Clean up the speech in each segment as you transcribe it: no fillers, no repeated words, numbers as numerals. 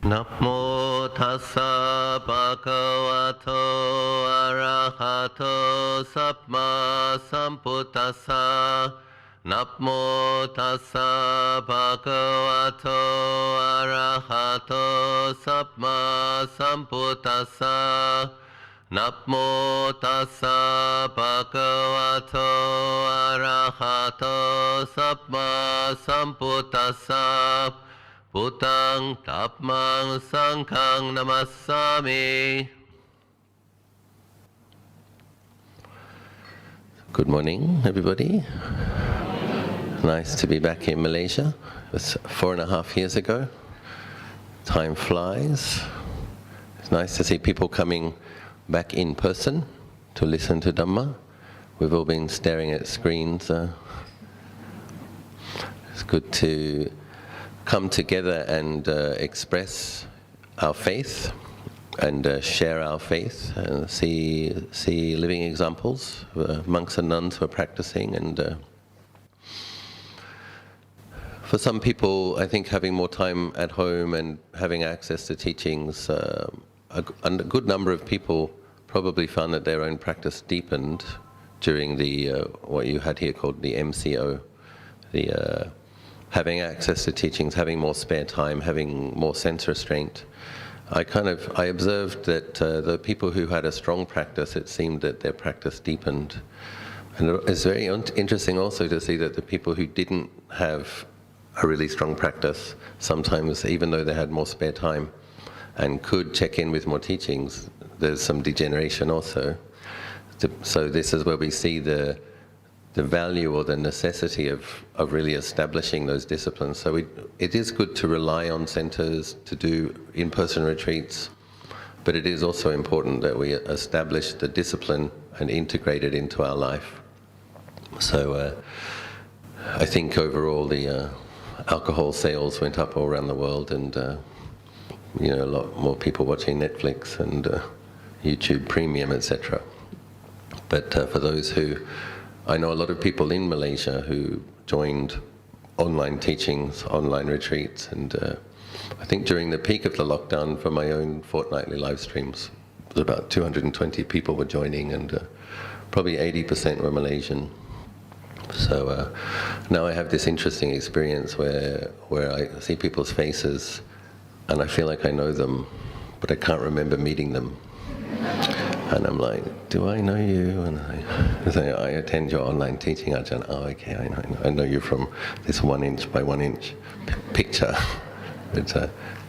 Namo tassa bhagavato arahato samma sambuddhassa. Namo tassa bhagavato arahato samma sambuddhassa. Namo tassa bhagavato arahato samma sambuddhassa. Buddhang Dhammang Sanghang Namassami. Good morning, everybody. Nice to be back in Malaysia. It was 4.5 years ago. Time flies. It's nice to see people coming back in person to listen to Dhamma. We've all been staring at screens. It's good to come together and express our faith and share our faith and see living examples. Monks and nuns who are practicing, and for some people, I think having more time at home and having access to teachings, a good number of people probably found that their own practice deepened during the what you had here called the MCO, the having access to teachings, having more spare time, having more sense restraint. I observed that the people who had a strong practice, it seemed that their practice deepened. And it's very interesting also to see that the people who didn't have a really strong practice, sometimes even though they had more spare time and could check in with more teachings, there's some degeneration also. So this is where we see the value or the necessity of really establishing those disciplines. So it is good to rely on centers, to do in-person retreats, but it is also important that we establish the discipline and integrate it into our life. So I think overall the alcohol sales went up all around the world, and a lot more people watching Netflix and YouTube Premium, etc. But for those who, I know a lot of people in Malaysia who joined online teachings, online retreats, and I think during the peak of the lockdown for my own fortnightly live streams, about 220 people were joining, and probably 80% were Malaysian. So now I have this interesting experience where I see people's faces and I feel like I know them, but I can't remember meeting them. And I'm like, do I know you? And I say, I attend your online teaching, Ajahn. Oh, okay, I know you from this 1 inch by 1 inch picture. It's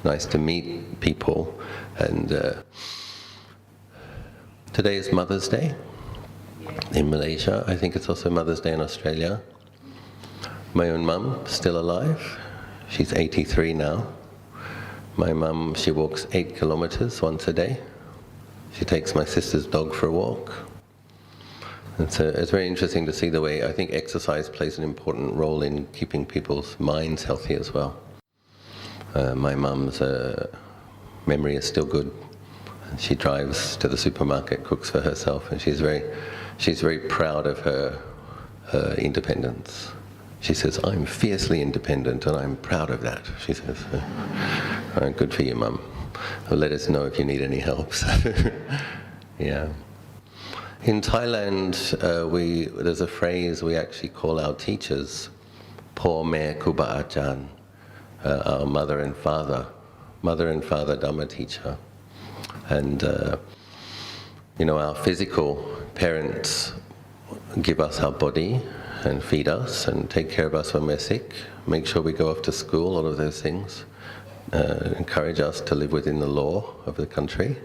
nice to meet people. And today is Mother's Day in Malaysia. I think it's also Mother's Day in Australia. My own mum, still alive. She's 83 now. My mum, she walks 8 kilometers once a day. She takes my sister's dog for a walk. And so it's very interesting to see the way I think exercise plays an important role in keeping people's minds healthy as well. My mum's memory is still good. She drives to the supermarket, cooks for herself, and she's very proud of her independence. She says, "I'm fiercely independent and I'm proud of that," she says. Good for you, Mum. Let us know if you need any help. Yeah. In Thailand, there's a phrase we actually call our teachers, Po Me Kuba Ajahn, our mother and father Dhamma teacher. And our physical parents give us our body and feed us and take care of us when we're sick, make sure we go off to school, all of those things. Encourage us to live within the law of the country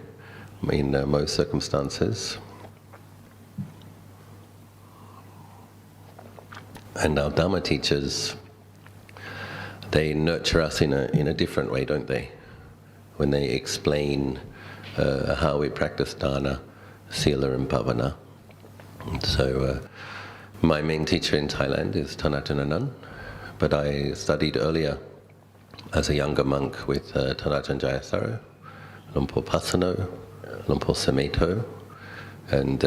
in most circumstances. And our Dhamma teachers, they nurture us in a different way, don't they? When they explain how we practice dana, sila and bhavana. So my main teacher in Thailand is Thanathananan, but I studied earlier as a younger monk with Thanachand Jayasaro, Lumpur Pasano, Lumpur Sameto, and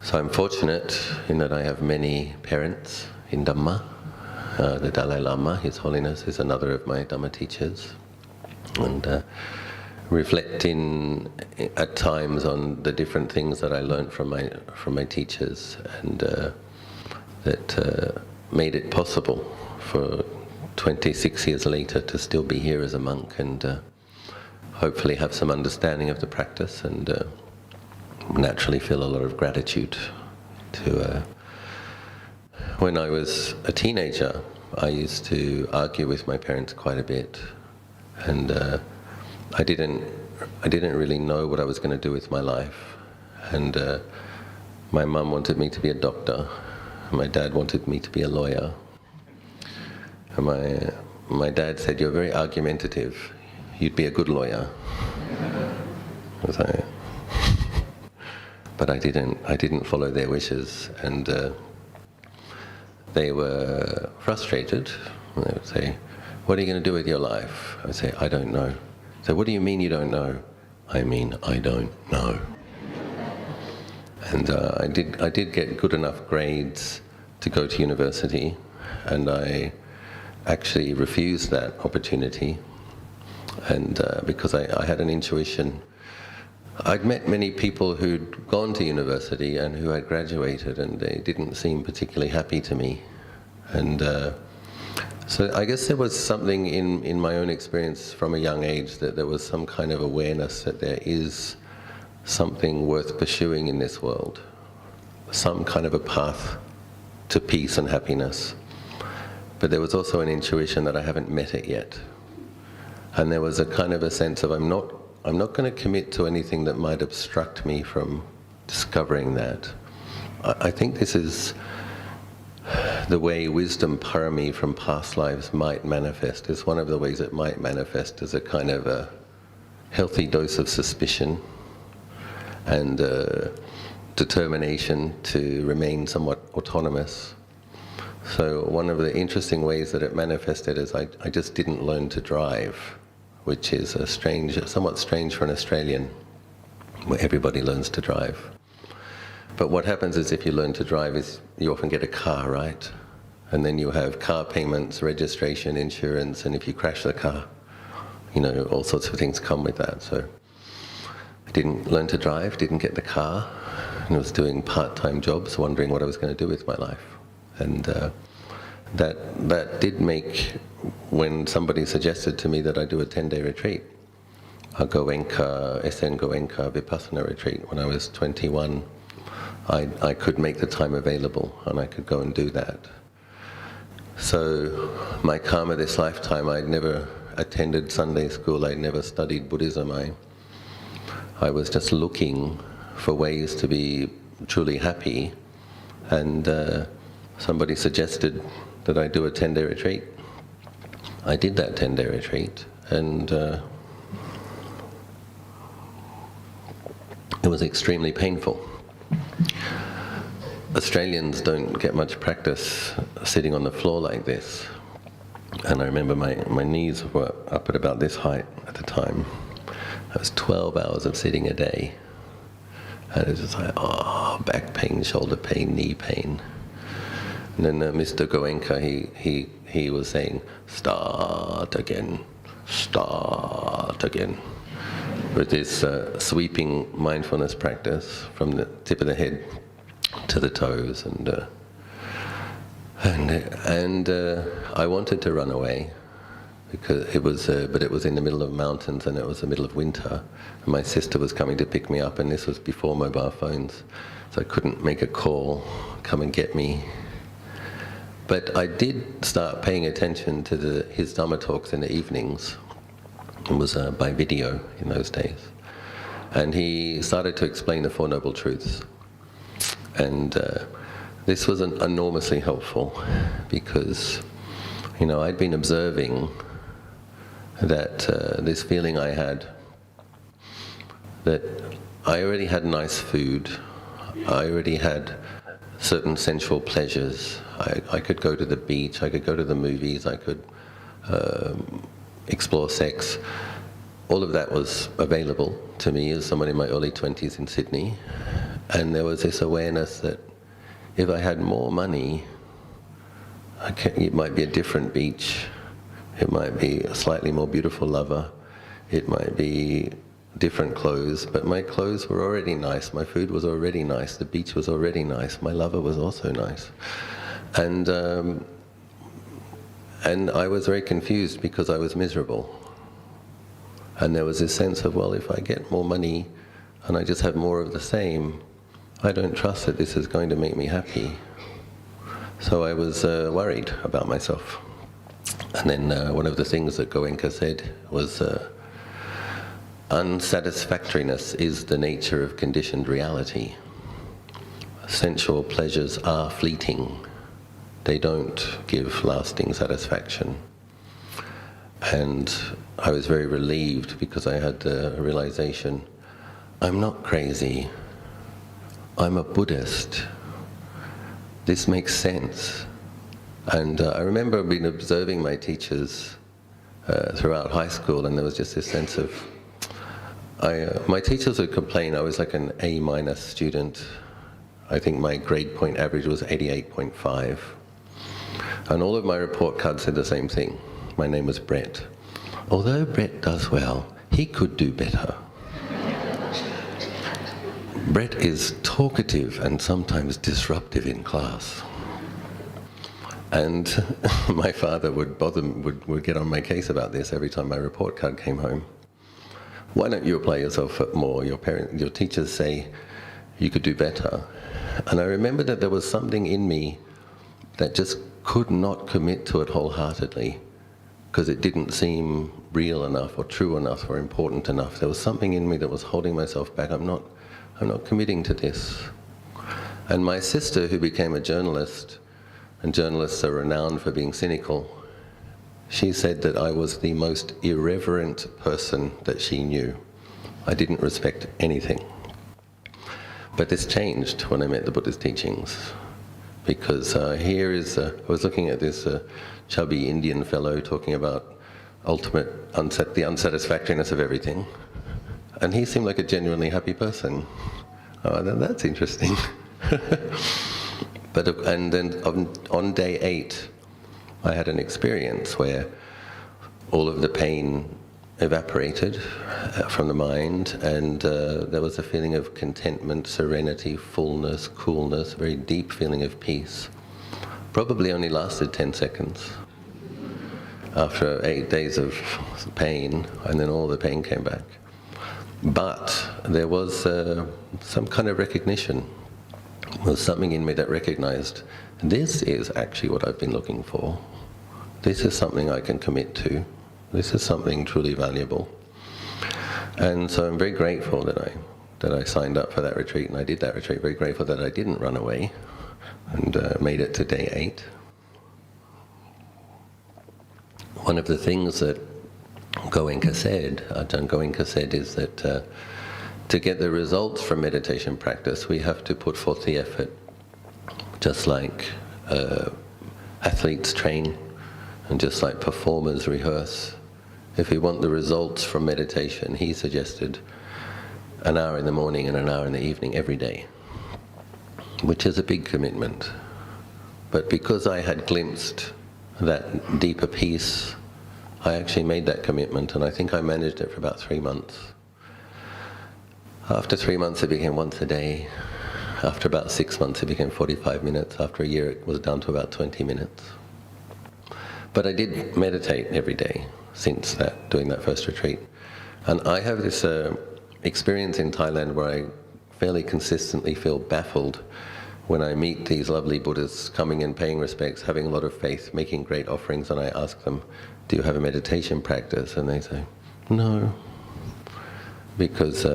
so I'm fortunate in that I have many parents in Dhamma. The Dalai Lama, His Holiness, is another of my Dhamma teachers. and reflecting at times on the different things that I learned from my teachers, and that made it possible for 26 years later to still be here as a monk, and hopefully have some understanding of the practice, and naturally feel a lot of gratitude to. When I was a teenager, I used to argue with my parents quite a bit, and I didn't really know what I was going to do with my life. And my mum wanted me to be a doctor, and my dad wanted me to be a lawyer. And my dad said, "You're very argumentative. You'd be a good lawyer." I was like, but I didn't follow their wishes, and they were frustrated. And they would say, "What are you going to do with your life?" I would say, "I don't know." So, "What do you mean you don't know?" "I mean, I don't know." And I did get good enough grades to go to university, and I actually refused that opportunity, and because I had an intuition. I'd met many people who'd gone to university and who had graduated, and they didn't seem particularly happy to me. And so I guess there was something in my own experience from a young age, that there was some kind of awareness that there is something worth pursuing in this world, some kind of a path to peace and happiness. But there was also an intuition that I haven't met it yet. And there was a kind of a sense of I'm not going to commit to anything that might obstruct me from discovering that. I think this is the way wisdom parami from past lives might manifest. Is one of the ways it might manifest as a kind of a healthy dose of suspicion and determination to remain somewhat autonomous. So one of the interesting ways that it manifested is I just didn't learn to drive, which is somewhat strange for an Australian, where everybody learns to drive. But what happens is if you learn to drive is you often get a car, right? And then you have car payments, registration, insurance, and if you crash the car, all sorts of things come with that. So I didn't learn to drive, didn't get the car, and I was doing part-time jobs, wondering what I was going to do with my life. And that did make, when somebody suggested to me that I do a 10-day retreat, a Goenka, SN Goenka Vipassana retreat, when I was 21, I could make the time available and I could go and do that. So my karma this lifetime, I'd never attended Sunday school, I'd never studied Buddhism. I was just looking for ways to be truly happy, and somebody suggested that I do a 10-day retreat. I did that 10-day retreat, and it was extremely painful. Australians don't get much practice sitting on the floor like this. And I remember my knees were up at about this height at the time. That was 12 hours of sitting a day. And it was just like, back pain, shoulder pain, knee pain. And then Mr. Goenka, he was saying, start again, with this sweeping mindfulness practice from the tip of the head to the toes, and I wanted to run away because but it was in the middle of mountains and it was the middle of winter, and my sister was coming to pick me up, and this was before mobile phones, so I couldn't make a call, come and get me. But I did start paying attention to his Dhamma talks in the evenings. It was by video in those days, and he started to explain the Four Noble Truths. And this was enormously helpful because, I'd been observing that this feeling I had, that I already had nice food, I already had certain sensual pleasures. I could go to the beach, I could go to the movies, I could explore sex. All of that was available to me as someone in my early 20s in Sydney. And there was this awareness that if I had more money, it might be a different beach, it might be a slightly more beautiful lover, it might be different clothes, but my clothes were already nice, my food was already nice, the beach was already nice, my lover was also nice. And I was very confused because I was miserable. And there was this sense of, well, if I get more money and I just have more of the same, I don't trust that this is going to make me happy. So I was worried about myself. And then one of the things that Goenka said was, unsatisfactoriness is the nature of conditioned reality. Sensual pleasures are fleeting. They don't give lasting satisfaction. And I was very relieved because I had the realization, I'm not crazy. I'm a Buddhist. This makes sense. And I remember being observing my teachers throughout high school, and there was just this sense of, my teachers would complain I was like an A- student. I think my grade point average was 88.5. And all of my report cards said the same thing. My name was Brett. Although Brett does well, he could do better. Brett is talkative and sometimes disruptive in class. And my father would get on my case about this every time my report card came home. Why don't you apply yourself more? Your teachers say you could do better. And I remember that there was something in me that just could not commit to it wholeheartedly because it didn't seem real enough or true enough or important enough. There was something in me that was holding myself back. I'm not committing to this. And my sister, who became a journalist, and journalists are renowned for being cynical, she said that I was the most irreverent person that she knew. I didn't respect anything. But this changed when I met the Buddha's teachings. Because I was looking at this chubby Indian fellow talking about the unsatisfactoriness of everything. And he seemed like a genuinely happy person. Oh, that's interesting. And then on day 8, I had an experience where all of the pain evaporated from the mind, and there was a feeling of contentment, serenity, fullness, coolness, a very deep feeling of peace. Probably only lasted 10 seconds. After 8 days of pain, and then all the pain came back. But there was some kind of recognition. There was something in me that recognized, this is actually what I've been looking for. This is something I can commit to. This is something truly valuable. And so I'm very grateful that I signed up for that retreat, and I did that retreat. Very grateful that I didn't run away and made it to day 8. One of the things that Ajahn Goenka said, is that to get the results from meditation practice, we have to put forth the effort, just like athletes train and just like performers rehearse. If we want the results from meditation, he suggested an hour in the morning and an hour in the evening every day, which is a big commitment. But because I had glimpsed that deeper peace, I actually made that commitment, and I think I managed it for about 3 months. After 3 months, it became once a day. After about 6 months, it became 45 minutes. After a year, it was down to about 20 minutes. But I did meditate every day since doing that first retreat. And I have this experience in Thailand where I fairly consistently feel baffled when I meet these lovely Buddhists coming and paying respects, having a lot of faith, making great offerings, and I ask them, do you have a meditation practice? And they say, no. Because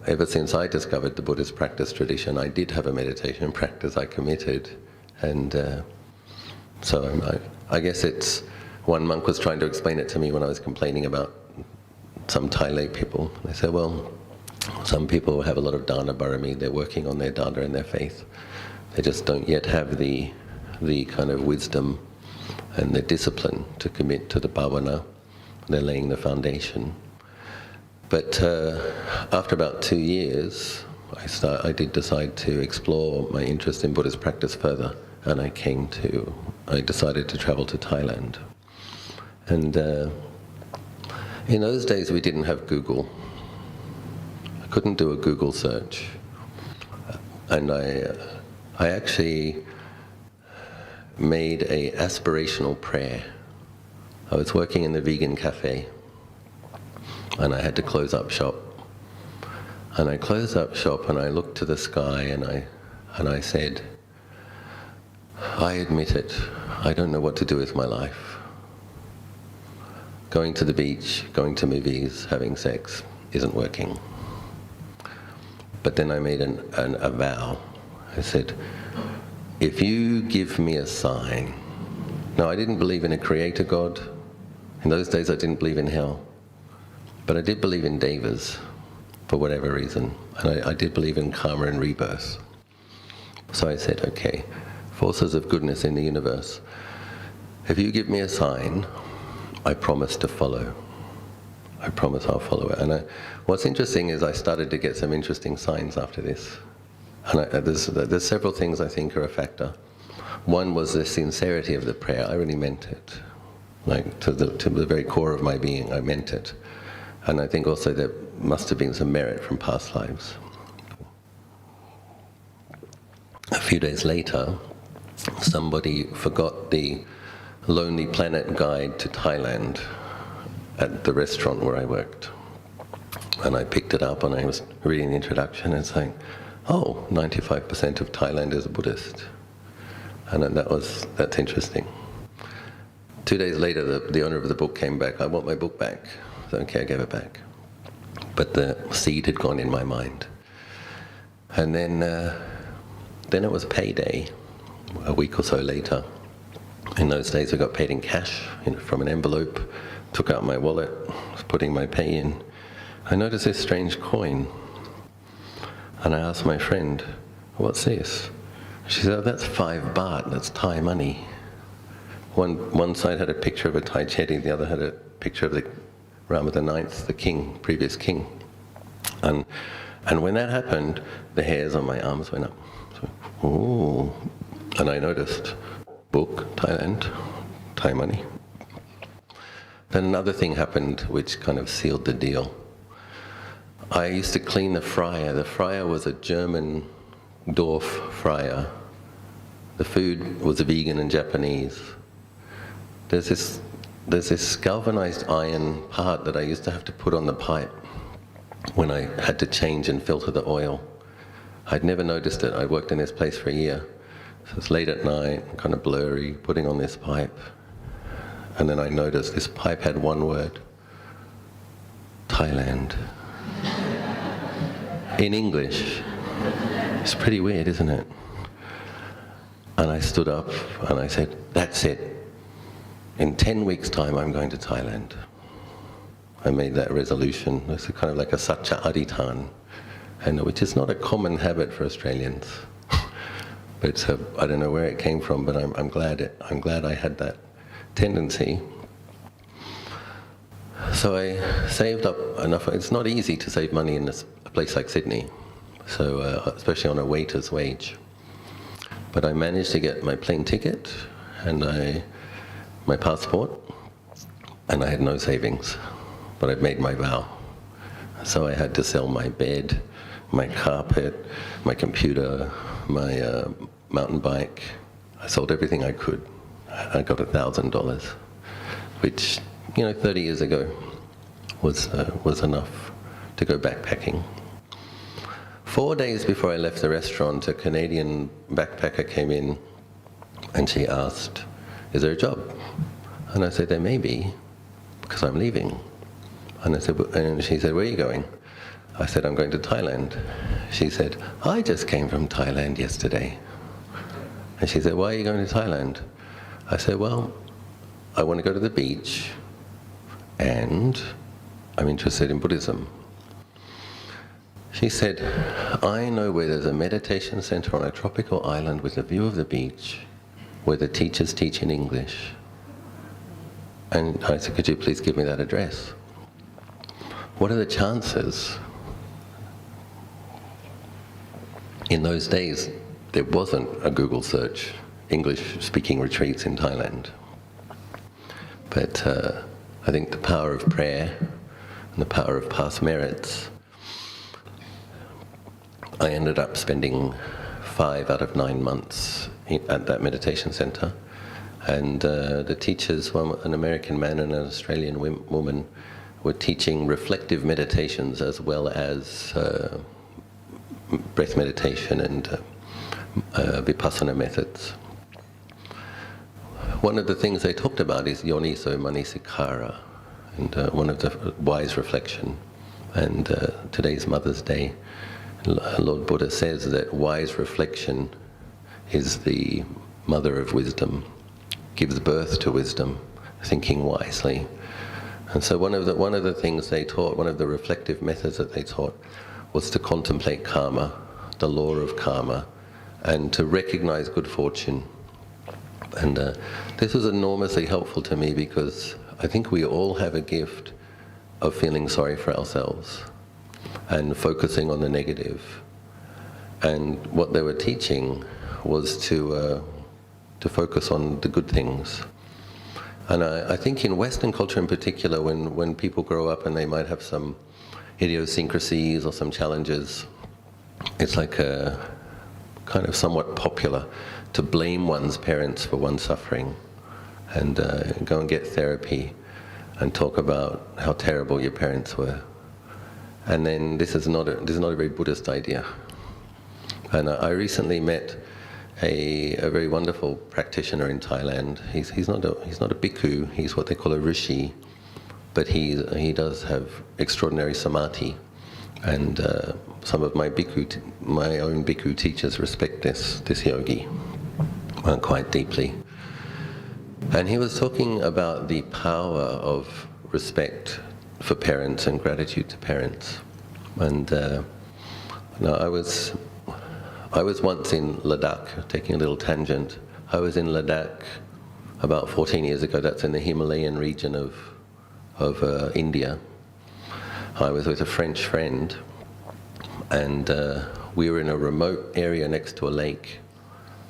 ever since I discovered the Buddhist practice tradition, I did have a meditation practice, I committed. And so I guess it's, one monk was trying to explain it to me when I was complaining about some Thai lay people. They said, well, some people have a lot of dana barami, they're working on their dana and their faith. They just don't yet have the kind of wisdom and the discipline to commit to the bhavana. They're laying the foundation. But after about 2 years, I did decide to explore my interest in Buddhist practice further, and I decided to travel to Thailand. And In those days, we didn't have Google. I couldn't do a Google search. And I actually made a aspirational prayer. I was working in the vegan cafe, and I had to close up shop. And I closed up shop, and I looked to the sky, and I said, I admit it, I don't know what to do with my life. Going to the beach, going to movies, having sex isn't working. But then I made a vow. I said, if you give me a sign. Now, I didn't believe in a creator God. In those days, I didn't believe in hell. But I did believe in devas, for whatever reason. And I did believe in karma and rebirth. So I said, okay, forces of goodness in the universe, if you give me a sign, I promise to follow. I promise I'll follow it. And what's interesting is I started to get some interesting signs after this. And there's several things I think are a factor. One was the sincerity of the prayer. I really meant it. Like to the very core of my being, I meant it. And I think also there must have been some merit from past lives. A few days later, somebody forgot the Lonely Planet guide to Thailand at the restaurant where I worked. And I picked it up and I was reading the introduction and saying, oh, 95% of Thailand is Buddhist. And then that's interesting. 2 days later, the owner of the book came back. I want my book back. So, okay, I gave it back. But the seed had gone in my mind. And then it was payday, a week or so later. In those days, I got paid in cash, from an envelope, took out my wallet, was putting my pay in. I noticed this strange coin. And I asked my friend, what's this? She said, oh, that's 5 baht, that's Thai money. One side had a picture of a Thai chetty, the other had a picture of the Rama IX, the king, previous king. And when that happened, the hairs on my arms went up. So, ooh. And I noticed, book, Thailand, Thai money. Then another thing happened which kind of sealed the deal. I used to clean the fryer. The fryer was a German Dorf fryer. The food was vegan and Japanese. There's this galvanized iron part that I used to have to put on the pipe when I had to change and filter the oil. I'd never noticed it. I worked in this place for a year. So it's late at night, kind of blurry, putting on this pipe. And then I noticed this pipe had one word, Thailand. In English. It's pretty weird, isn't it? And I stood up and I said, that's it. In 10 weeks' time, I'm going to Thailand. I made that resolution. It's kind of like a Satya Adhitan, and which is not a common habit for Australians. But I don't know where it came from, but I'm glad I had that tendency. So I saved up enough. It's not easy to save money in a place like Sydney, so especially on a waiter's wage. But I managed to get my plane ticket and my passport, and I had no savings, but I'd made my vow. So I had to sell my bed, my carpet, my computer, my mountain bike. I sold everything I could. I got $1,000, which 30 years ago was enough to go backpacking. 4 days before I left the restaurant, a Canadian backpacker came in and she asked, is there a job? And I said, there may be, because I'm leaving. And she said, where are you going? I said, I'm going to Thailand. She said, I just came from Thailand yesterday. And she said, why are you going to Thailand? I said, well, I want to go to the beach, and I'm interested in Buddhism. She said, I know where there's a meditation center on a tropical island with a view of the beach, where the teachers teach in English. And I said, could you please give me that address? What are the chances? In those days, there wasn't a Google search, English-speaking retreats in Thailand. But I think the power of prayer and the power of past merits, I ended up spending 5 out of 9 months at that meditation center. And the teachers, an American man and an Australian woman, were teaching reflective meditations as well as breath meditation and vipassana methods. One of the things they talked about is yoniso manasikara, and one of the wise reflection. And today's Mother's Day, Lord Buddha says that wise reflection is the mother of wisdom, gives birth to wisdom, thinking wisely. And so one of the things they taught, one of the reflective methods that they taught, was to contemplate karma, the law of karma, and to recognize good fortune. And this was enormously helpful to me because I think we all have a gift of feeling sorry for ourselves and focusing on the negative. And what they were teaching was to focus on the good things. And I think in Western culture in particular, when people grow up and they might have some idiosyncrasies or some challenges, it's like a kind of somewhat popular to blame one's parents for one's suffering and go and get therapy and talk about how terrible your parents were. And then this is not a very Buddhist idea. And I recently met a very wonderful practitioner in Thailand. He's not a bhikkhu. He's what they call a rishi, but he does have extraordinary samadhi. And some of my own bhikkhu teachers respect this yogi quite deeply. And he was talking about the power of respect for parents and gratitude to parents. And I was once in Ladakh, taking a little tangent. I was in Ladakh about 14 years ago. That's in the Himalayan region of India. I was with a French friend, and we were in a remote area next to a lake,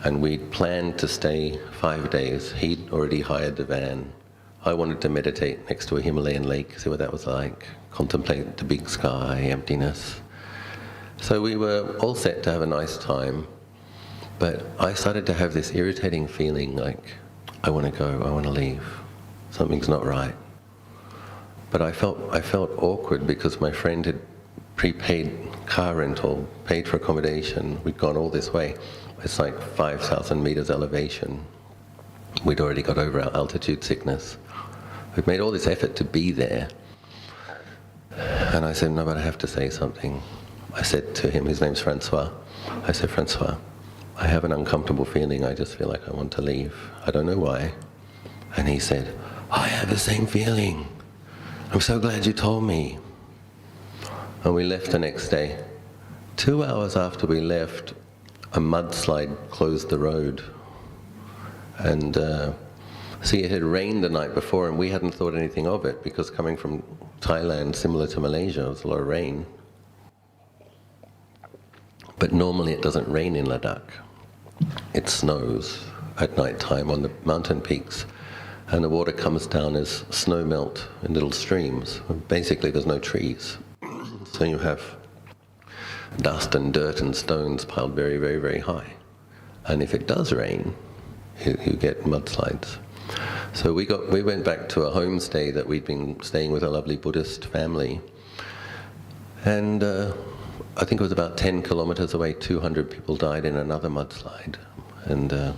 and we'd planned to stay 5 days. He'd already hired the van. I wanted to meditate next to a Himalayan lake, see what that was like, contemplate the big sky, emptiness. So we were all set to have a nice time, but I started to have this irritating feeling like, I want to go, I want to leave. Something's not right. But I felt awkward because my friend had prepaid car rental, paid for accommodation. We'd gone all this way. It's like 5,000 meters elevation. We'd already got over our altitude sickness. We'd made all this effort to be there. And I said, no, but I have to say something. I said to him, his name's Francois, I said, Francois, I have an uncomfortable feeling. I just feel like I want to leave. I don't know why. And he said, I have the same feeling. I'm so glad you told me. And we left the next day. 2 hours after we left, a mudslide closed the road. And see, it had rained the night before, and we hadn't thought anything of it, because coming from Thailand, similar to Malaysia, it was a lot of rain. But normally it doesn't rain in Ladakh. It snows at night time on the mountain peaks, and the water comes down as snow melt in little streams. Basically there's no trees. So you have dust and dirt and stones piled very, very, very high. And if it does rain, you get mudslides. So we went back to a homestay that we'd been staying with a lovely Buddhist family. And I think it was about 10 kilometers away, 200 people died in another mudslide. And the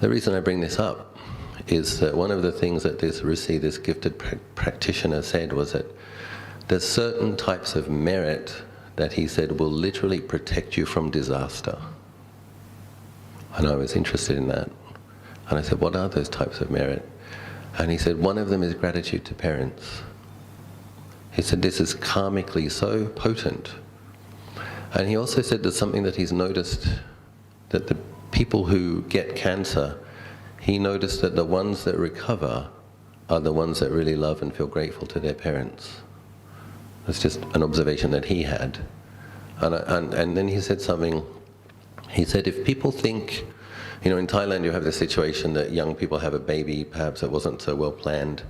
reason I bring this up is that one of the things that this Rishi, this gifted practitioner, said was that there's certain types of merit that he said will literally protect you from disaster. And I was interested in that. And I said, what are those types of merit? And he said, one of them is gratitude to parents. He said, this is karmically so potent. And he also said there's something that he's noticed, that the people who get cancer, he noticed that the ones that recover are the ones that really love and feel grateful to their parents. It's just an observation that he had. And then he said something, he said, if people think, you know, in Thailand you have the situation that young people have a baby, perhaps it wasn't so well planned,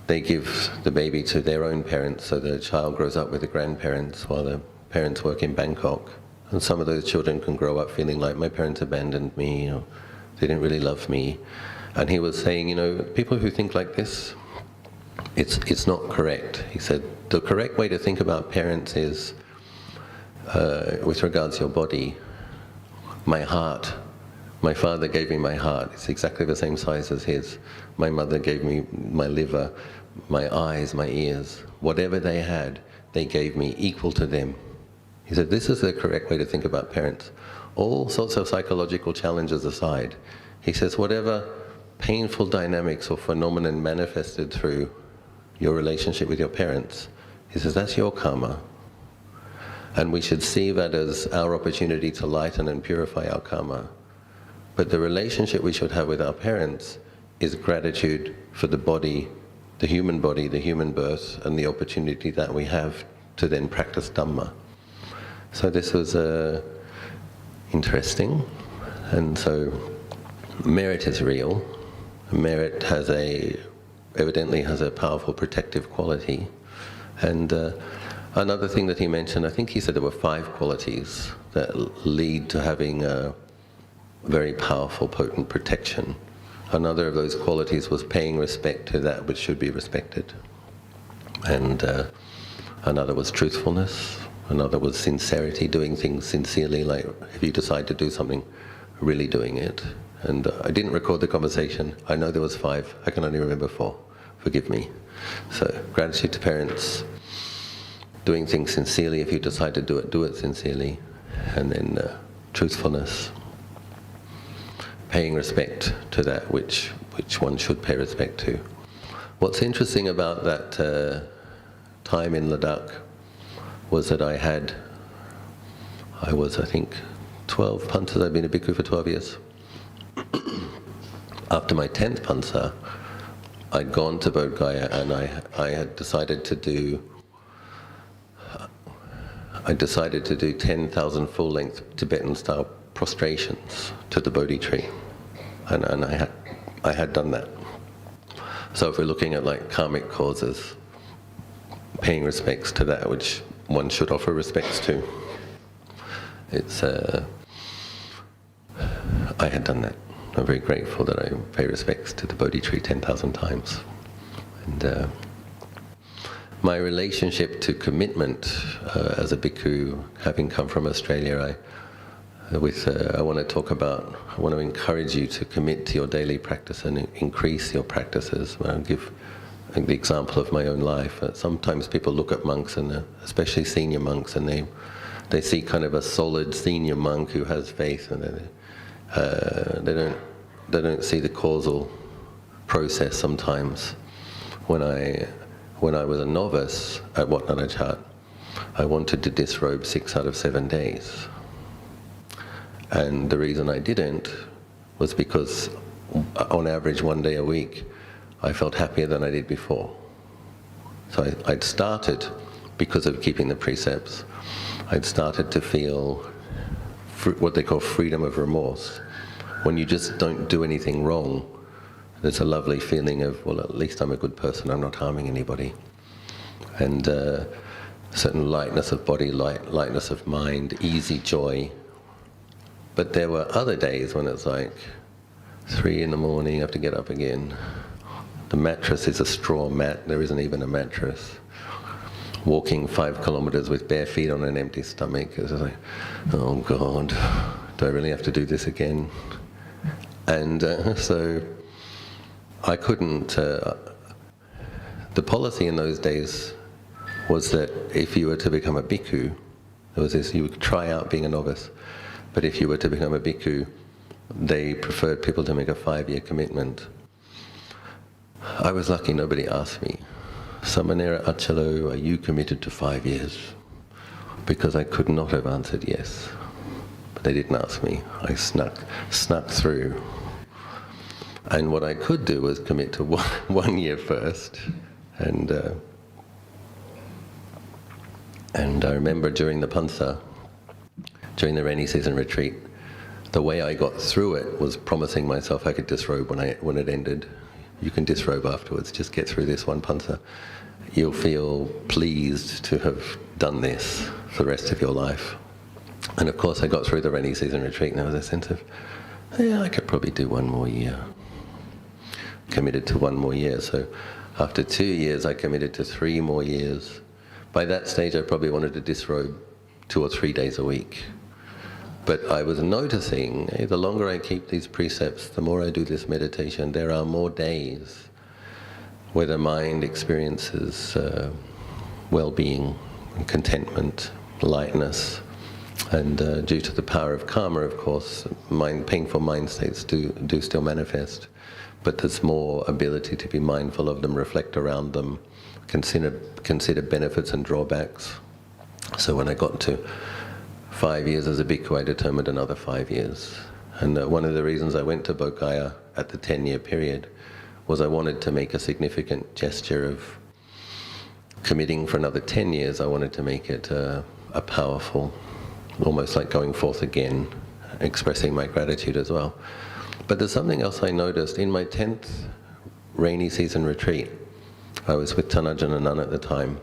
they give the baby to their own parents, so the child grows up with the grandparents while the parents work in Bangkok. And some of those children can grow up feeling like my parents abandoned me, or they didn't really love me. And he was saying, people who think like this, it's not correct. He said, the correct way to think about parents is, with regards to your body, my heart. My father gave me my heart. It's exactly the same size as his. My mother gave me my liver, my eyes, my ears. Whatever they had, they gave me equal to them. He said, this is the correct way to think about parents. All sorts of psychological challenges aside, he says, whatever painful dynamics or phenomenon manifested through your relationship with your parents, he says, that's your karma. And we should see that as our opportunity to lighten and purify our karma. But the relationship we should have with our parents is gratitude for the body, the human birth, and the opportunity that we have to then practice Dhamma. So this was interesting. And so merit is real. Merit evidently has a powerful protective quality. And another thing that he mentioned, I think he said there were 5 qualities that lead to having a very powerful, potent protection. Another of those qualities was paying respect to that which should be respected. And another was truthfulness. Another was sincerity, doing things sincerely, like if you decide to do something, really doing it. And I didn't record the conversation. I know there was 5. I can only remember 4. Forgive me. So gratitude to parents, doing things sincerely. If you decide to do it sincerely. And then truthfulness, paying respect to that which one should pay respect to. What's interesting about that time in Ladakh was that I was, I think, 12 panthas. I've been a bhikkhu for 12 years. After my 10th pansa, I'd gone to Bodh Gaya and I had decided to do 10,000 full-length Tibetan-style prostrations to the Bodhi tree. And I had done that. So if we're looking at like karmic causes, paying respects to that which one should offer respects to, it's I had done that. I'm very grateful that I pay respects to the Bodhi tree 10,000 times. And my relationship to commitment as a bhikkhu, having come from Australia, I want to encourage you to commit to your daily practice and increase your practices. I'll give the example of my own life. Sometimes people look at monks, and especially senior monks, and they see kind of a solid senior monk who has faith, and they don't see the causal process sometimes. When I was a novice at Wat Nanachat, I wanted to disrobe 6 out of 7 days. And the reason I didn't was because on average 1 day a week I felt happier than I did before. So I'd started, because of keeping the precepts, I'd started to feel what they call freedom of remorse. When you just don't do anything wrong, there's a lovely feeling of, well, at least I'm a good person, I'm not harming anybody. And certain lightness of body, lightness of mind, easy joy. But there were other days when it's like 3 in the morning, you have to get up again. The mattress is a straw mat, there isn't even a mattress. Walking 5 kilometers with bare feet on an empty stomach, it's like, oh God, do I really have to do this again? And so I couldn't, the policy in those days was that if you were to become a bhikkhu, there was this, you would try out being a novice, but if you were to become a bhikkhu, they preferred people to make a 5-year commitment. I was lucky nobody asked me, Samanera Achalo, are you committed to 5 years? Because I could not have answered yes. But they didn't ask me. I snuck through. And what I could do was commit to 1 year first. And I remember during the Pansa, during the rainy season retreat, the way I got through it was promising myself I could disrobe when it ended. You can disrobe afterwards, just get through this one pansa. You'll feel pleased to have done this for the rest of your life. And of course I got through the rainy season retreat and there was a sense of, yeah, I could probably do one more year. Committed to one more year. So after 2 years, I committed to 3 more years. By that stage, I probably wanted to disrobe 2 or 3 days a week. But I was noticing, the longer I keep these precepts, the more I do this meditation, there are more days where the mind experiences well-being, contentment, lightness. And due to the power of karma, of course, painful mind states do still manifest. But there's more ability to be mindful of them, reflect around them, consider benefits and drawbacks. So when I got to 5 years as a bhikkhu, I determined another 5 years. And one of the reasons I went to Bodhgaya at the 10-year period was I wanted to make a significant gesture of committing for another 10 years. I wanted to make it a powerful, almost like going forth again, expressing my gratitude as well. But there's something else I noticed. In my 10th rainy season retreat, I was with Tanajana Nun at the time.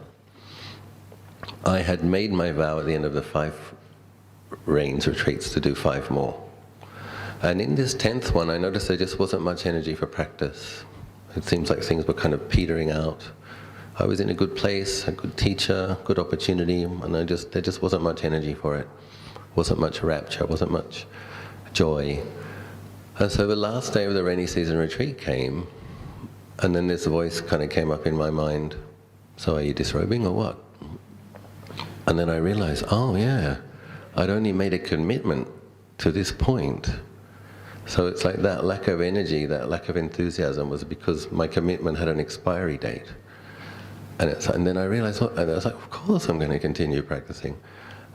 I had made my vow at the end of the 5 rains retreats to do 5 more. And in this 10th one, I noticed there just wasn't much energy for practice. It seems like things were kind of petering out. I was in a good place, a good teacher, good opportunity, and there just wasn't much energy for it. Wasn't much rapture, wasn't much joy. And so the last day of the rainy season retreat came, and then this voice kind of came up in my mind, so are you disrobing or what? And then I realized, oh yeah, I'd only made a commitment to this point. So it's like that lack of energy, that lack of enthusiasm was because my commitment had an expiry date. And then I realized, and I was like, of course I'm going to continue practicing.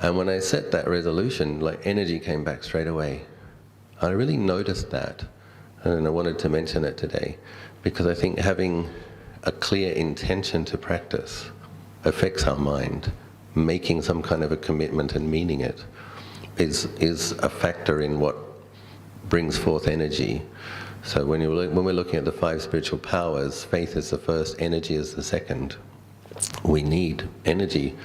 And when I set that resolution, like energy came back straight away. I really noticed that, and I wanted to mention it today, because I think having a clear intention to practice affects our mind. Making some kind of a commitment and meaning it is a factor in what brings forth energy. So when we're looking at the 5 spiritual powers, faith is the first, energy is the second. We need energy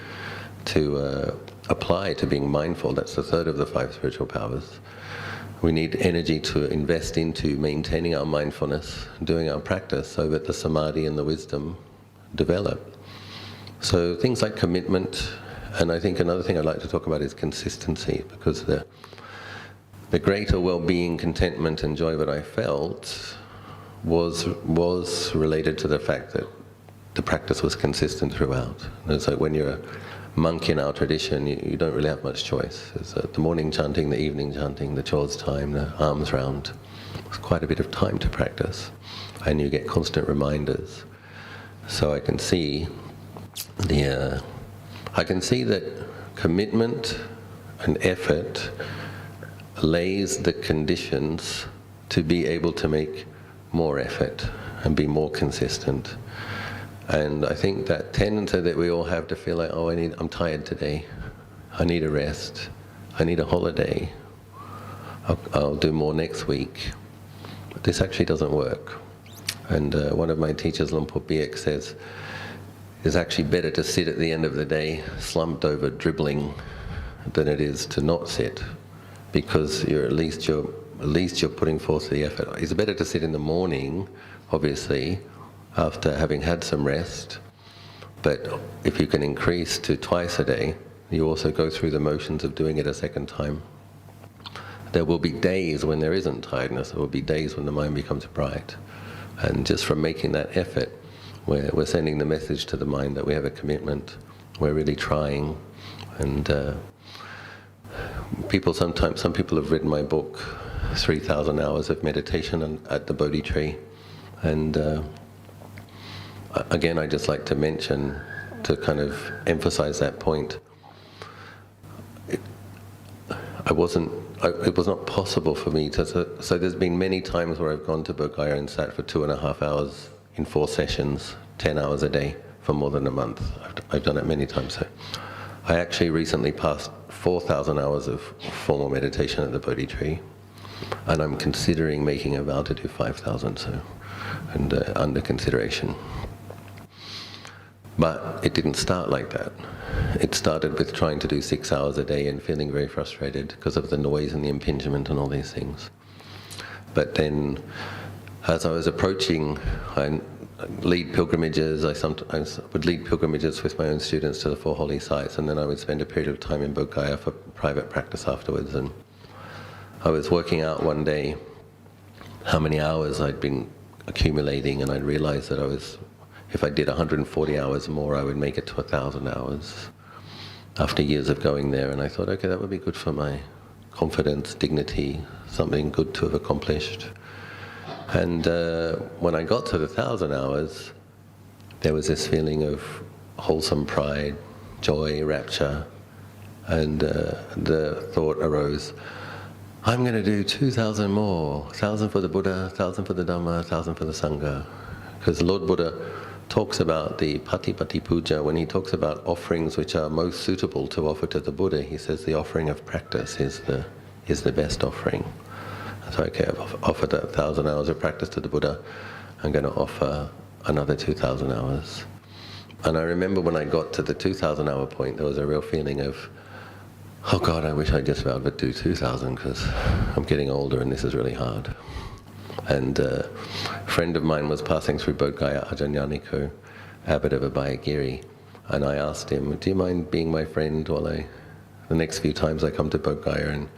to apply to being mindful. That's the third of the 5 spiritual powers. We need energy to invest into maintaining our mindfulness, doing our practice so that the samadhi and the wisdom develop. So things like commitment, and I think another thing I'd like to talk about is consistency, because the greater well-being, contentment and joy that I felt was related to the fact that the practice was consistent throughout. And it's like when you're a monk in our tradition, you don't really have much choice. It's the morning chanting, the evening chanting, the chores time, the alms round. It's quite a bit of time to practice, and you get constant reminders. So I can see that commitment and effort lays the conditions to be able to make more effort and be more consistent. And I think that tendency that we all have to feel like, oh, I'm tired today, I need a rest, I need a holiday, I'll do more next week. But this actually doesn't work. And one of my teachers, Lumpur BX, says, it's actually better to sit at the end of the day slumped over dribbling than it is to not sit, because at least you're putting forth the effort. It's better to sit in the morning, obviously, after having had some rest, but if you can increase to twice a day, you also go through the motions of doing it a second time. There will be days when there isn't tiredness, there will be days when the mind becomes bright. And just from making that effort, we're sending the message to the mind that we have a commitment, we're really trying. And some people have written my book, 3,000 Hours of Meditation at the Bodhi Tree. And again, I just like to mention, to kind of emphasize that point, it was not possible for me to, so there's been many times where I've gone to Bodhgaya and sat for 2.5 hours in 4 sessions, 10 hours a day for more than a month. I've done it many times. So I actually recently passed 4,000 hours of formal meditation at the Bodhi Tree, and I'm considering making a vow to do 5,000. So and under consideration. But it didn't start like that. It started with trying to do 6 hours a day and feeling very frustrated because of the noise and the impingement and all these things. But then, as I was approaching, I lead pilgrimages. I sometimes would lead pilgrimages with my own students to the 4 holy sites, and then I would spend a period of time in Bodh Gaya for private practice afterwards. And I was working out one day how many hours I'd been accumulating, and I'd realized that if I did 140 hours more, I would make it to 1,000 hours after years of going there. And I thought, okay, that would be good for my confidence, dignity, something good to have accomplished. And when I got to the 1,000 hours, there was this feeling of wholesome pride, joy, rapture, and the thought arose, I'm going to do 2,000 more, 1,000 for the Buddha, 1,000 for the Dhamma, 1,000 for the Sangha. Because Lord Buddha talks about the Patipati Puja, when he talks about offerings which are most suitable to offer to the Buddha, he says the offering of practice is the best offering. So, okay, I've offered 1,000 hours of practice to the Buddha, I'm going to offer another 2,000 hours. And I remember when I got to the 2,000 hour point, there was a real feeling of, oh God, I wish I just about would do 2,000 because I'm getting older and this is really hard. And a friend of mine was passing through Bodh Gaya, Ajahn Yaniko, abbot of Abhayagiri, and I asked him, do you mind being my friend while the next few times I come to Bodh Gaya and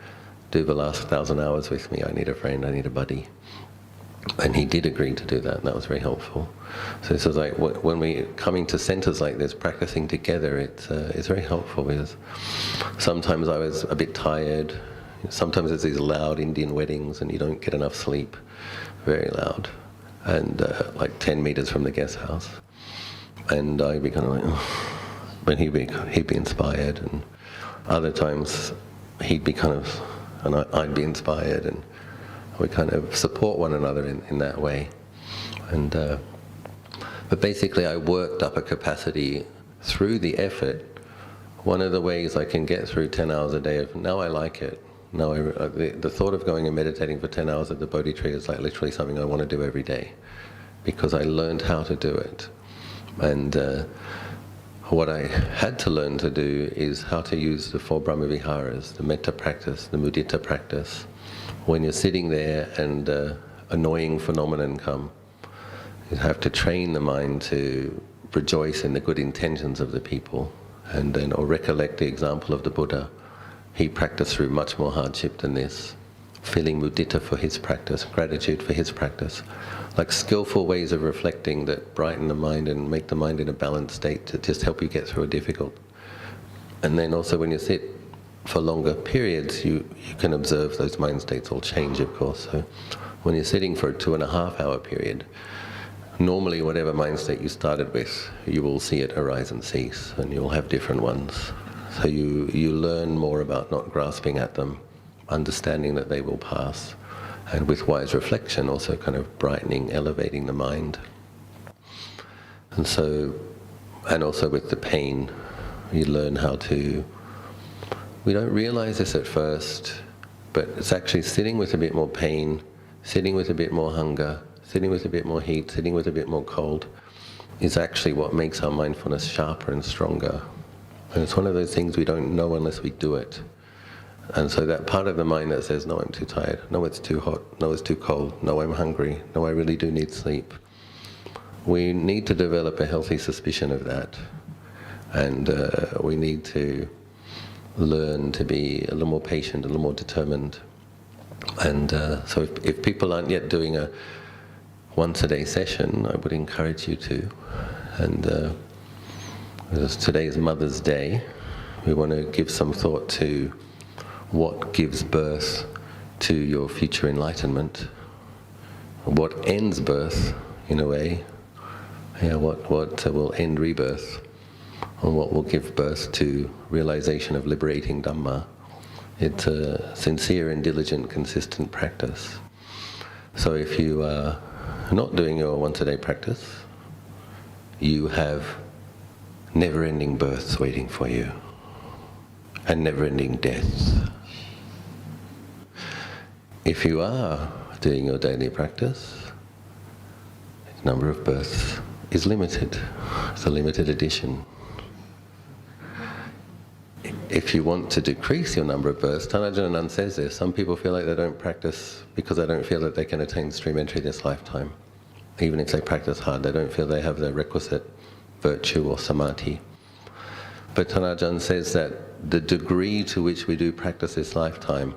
do the last 1,000 hours with me? I need a friend, I need a buddy. And he did agree to do that, and that was very helpful. So this was like, when we're coming to centers like this, practicing together, it's very helpful, because sometimes I was a bit tired. Sometimes there's these loud Indian weddings and you don't get enough sleep, very loud, and like 10 meters from the guest house. And I'd be kind of like, oh. But he'd be inspired, and other times he'd be kind of, and I'd be inspired, and we kind of support one another in that way. And but basically I worked up a capacity through the effort. One of the ways I can get through 10 hours a day, now I like it. Now the thought of going and meditating for 10 hours at the Bodhi tree is like literally something I want to do every day, because I learned how to do it. And what I had to learn to do is how to use the 4 Brahmaviharas, the metta practice, the mudita practice. When you're sitting there and annoying phenomenon come, you have to train the mind to rejoice in the good intentions of the people, and then, or recollect the example of the Buddha. He practiced through much more hardship than this, feeling mudita for his practice, gratitude for his practice, like skillful ways of reflecting that brighten the mind and make the mind in a balanced state to just help you get through a difficult. And then also when you sit for longer periods, you can observe those mind states all change, of course. So when you're sitting for a 2.5 hour period, normally whatever mind state you started with, you will see it arise and cease, and you'll have different ones. So you learn more about not grasping at them, understanding that they will pass, and with wise reflection also kind of brightening, elevating the mind. And so, and also with the pain, you learn how to, we don't realize this at first, but it's actually sitting with a bit more pain, sitting with a bit more hunger, sitting with a bit more heat, sitting with a bit more cold, is actually what makes our mindfulness sharper and stronger. And it's one of those things we don't know unless we do it. And so that part of the mind that says, no, I'm too tired, no, it's too hot, no, it's too cold, no, I'm hungry, no, I really do need sleep. We need to develop a healthy suspicion of that. And we need to learn to be a little more patient, a little more determined. And so if people aren't yet doing a once-a-day session, I would encourage you to. And as today is Mother's Day, we want to give some thought to what gives birth to your future enlightenment, what ends birth, in a way, what will end rebirth, and what will give birth to realization of liberating Dhamma. It's a sincere and diligent, consistent practice. So if you are not doing your once-a-day practice, you have never-ending births waiting for you, and never-ending deaths. If you are doing your daily practice, number of births is limited. It's a limited edition. If you want to decrease your number of births, Thanajan Nun says this, some people feel like they don't practice because they don't feel that they can attain stream entry this lifetime. Even if they practice hard, they don't feel they have the requisite virtue or samadhi. But Thanajan says that the degree to which we do practice this lifetime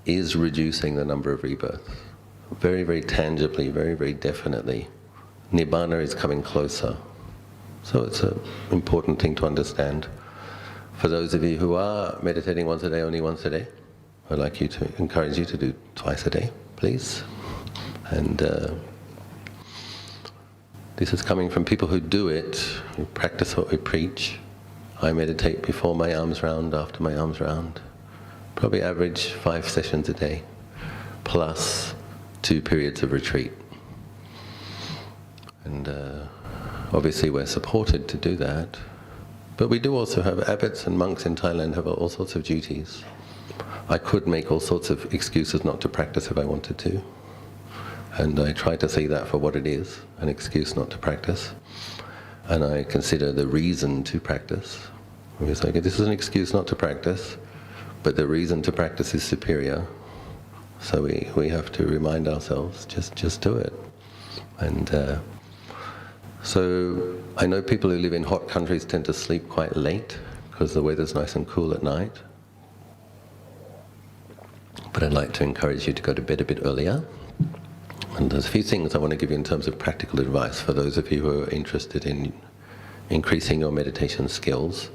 is reducing the number of rebirths. Very, very tangibly, very, very definitely. Nibbana is coming closer. So it's an important thing to understand. For those of you who are meditating once a day, only once a day, I'd like you to encourage you to do twice a day, please. And this is coming from people who do it, who practice what we preach. I meditate before my arms round, after my arms round. Probably average 5 sessions a day, plus 2 periods of retreat. And obviously we're supported to do that. But we do also have abbots and monks in Thailand have all sorts of duties. I could make all sorts of excuses not to practice if I wanted to. And I try to see that for what it is, an excuse not to practice. And I consider the reason to practice. It's like, this is an excuse not to practice, but the reason to practice is superior. So we have to remind ourselves, just do it. And so I know people who live in hot countries tend to sleep quite late because the weather's nice and cool at night. But I'd like to encourage you to go to bed a bit earlier. And there's a few things I want to give you in terms of practical advice for those of you who are interested in increasing your meditation skills,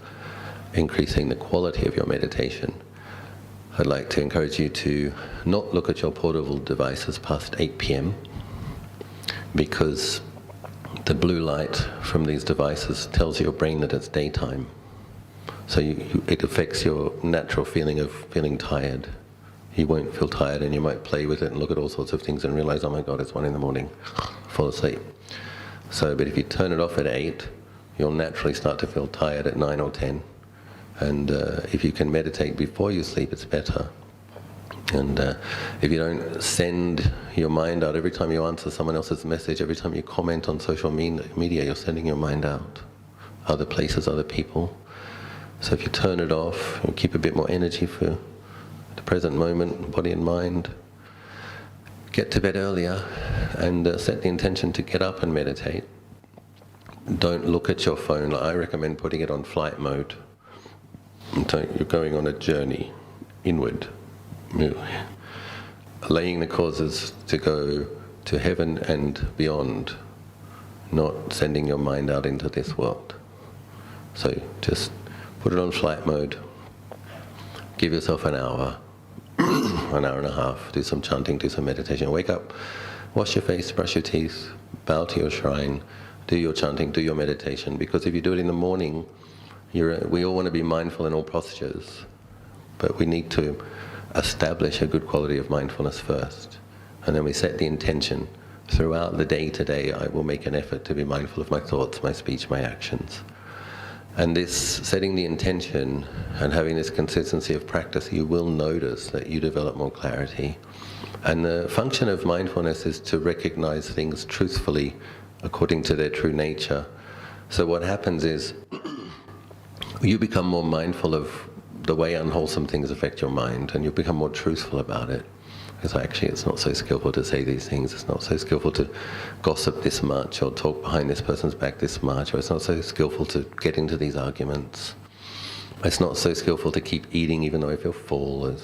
increasing the quality of your meditation. I'd like to encourage you to not look at your portable devices past 8 p.m. because the blue light from these devices tells your brain that it's daytime. So it affects your natural feeling of feeling tired. You won't feel tired and you might play with it and look at all sorts of things and realize, oh my God, it's 1 a.m, fall asleep. So, but if you turn it off at 8, you'll naturally start to feel tired at 9 or 10. And if you can meditate before you sleep, it's better. And if you don't send your mind out every time you answer someone else's message, every time you comment on social media, you're sending your mind out. Other places, other people. So if you turn it off, you keep a bit more energy for the present moment, body and mind. Get to bed earlier and set the intention to get up and meditate. Don't look at your phone. I recommend putting it on flight mode. You're going on a journey inward. Laying the causes to go to heaven and beyond, not sending your mind out into this world. So just put it on flight mode, give yourself an hour, an hour and a half, do some chanting, do some meditation, wake up, wash your face, brush your teeth, bow to your shrine, do your chanting, do your meditation, because if you do it in the morning, we all want to be mindful in all postures, but we need to establish a good quality of mindfulness first. And then we set the intention. Throughout the day today, I will make an effort to be mindful of my thoughts, my speech, my actions. And this setting the intention and having this consistency of practice, you will notice that you develop more clarity. And the function of mindfulness is to recognize things truthfully according to their true nature. So what happens is you become more mindful of the way unwholesome things affect your mind, and you become more truthful about it. Because actually it's not so skillful to say these things, it's not so skillful to gossip this much, or talk behind this person's back this much, or it's not so skillful to get into these arguments. It's not so skillful to keep eating even though I feel full,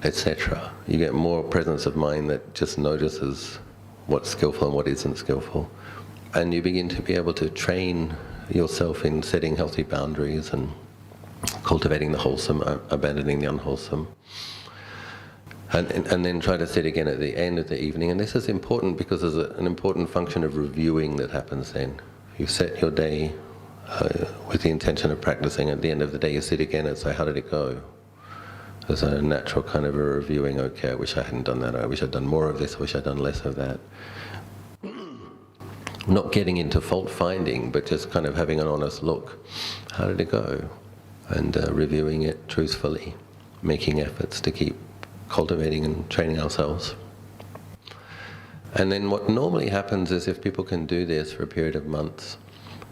etc. You get more presence of mind that just notices what's skillful and what isn't skillful. And you begin to be able to train yourself in setting healthy boundaries and cultivating the wholesome, abandoning the unwholesome. And then try to sit again at the end of the evening. And this is important because there's an important function of reviewing that happens then. You set your day with the intention of practicing. At the end of the day, you sit again and say, how did it go? There's a natural kind of a reviewing, okay, I wish I hadn't done that, I wish I'd done more of this, I wish I'd done less of that. Not getting into fault finding, but just kind of having an honest look. How did it go? And reviewing it truthfully, making efforts to keep cultivating and training ourselves. And then what normally happens is if people can do this for a period of months,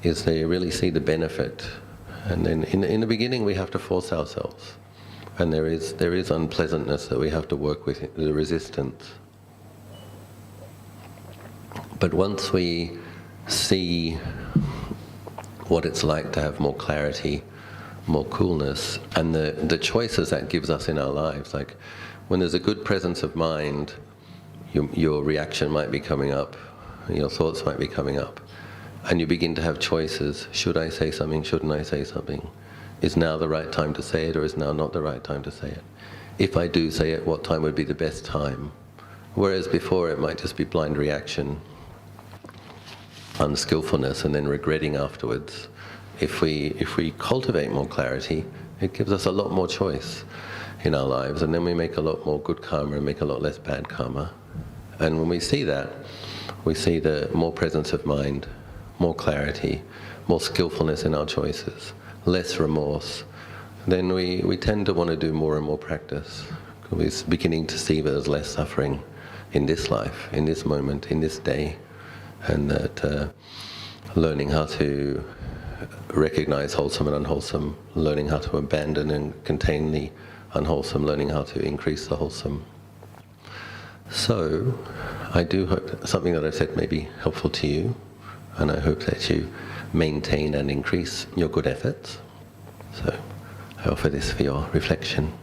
is they really see the benefit. And then in the beginning we have to force ourselves. And there is unpleasantness that we have to work with, the resistance. But once we see what it's like to have more clarity, more coolness, and the choices that gives us in our lives, like when there's a good presence of mind, your reaction might be coming up, your thoughts might be coming up, and you begin to have choices. Should I say something? Shouldn't I say something? Is now the right time to say it, or is now not the right time to say it? If I do say it, what time would be the best time? Whereas before it might just be blind reaction, unskillfulness, and then regretting afterwards. If we cultivate more clarity, it gives us a lot more choice in our lives, and then we make a lot more good karma and make a lot less bad karma. And when we see that, we see the more presence of mind, more clarity, more skillfulness in our choices, less remorse. Then we tend to want to do more and more practice. We're beginning to see that there's less suffering in this life, in this moment, in this day, and that learning how to recognize wholesome and unwholesome, learning how to abandon and contain the unwholesome, learning how to increase the wholesome. So, I do hope that something that I've said may be helpful to you, and I hope that you maintain and increase your good efforts. So, I offer this for your reflection.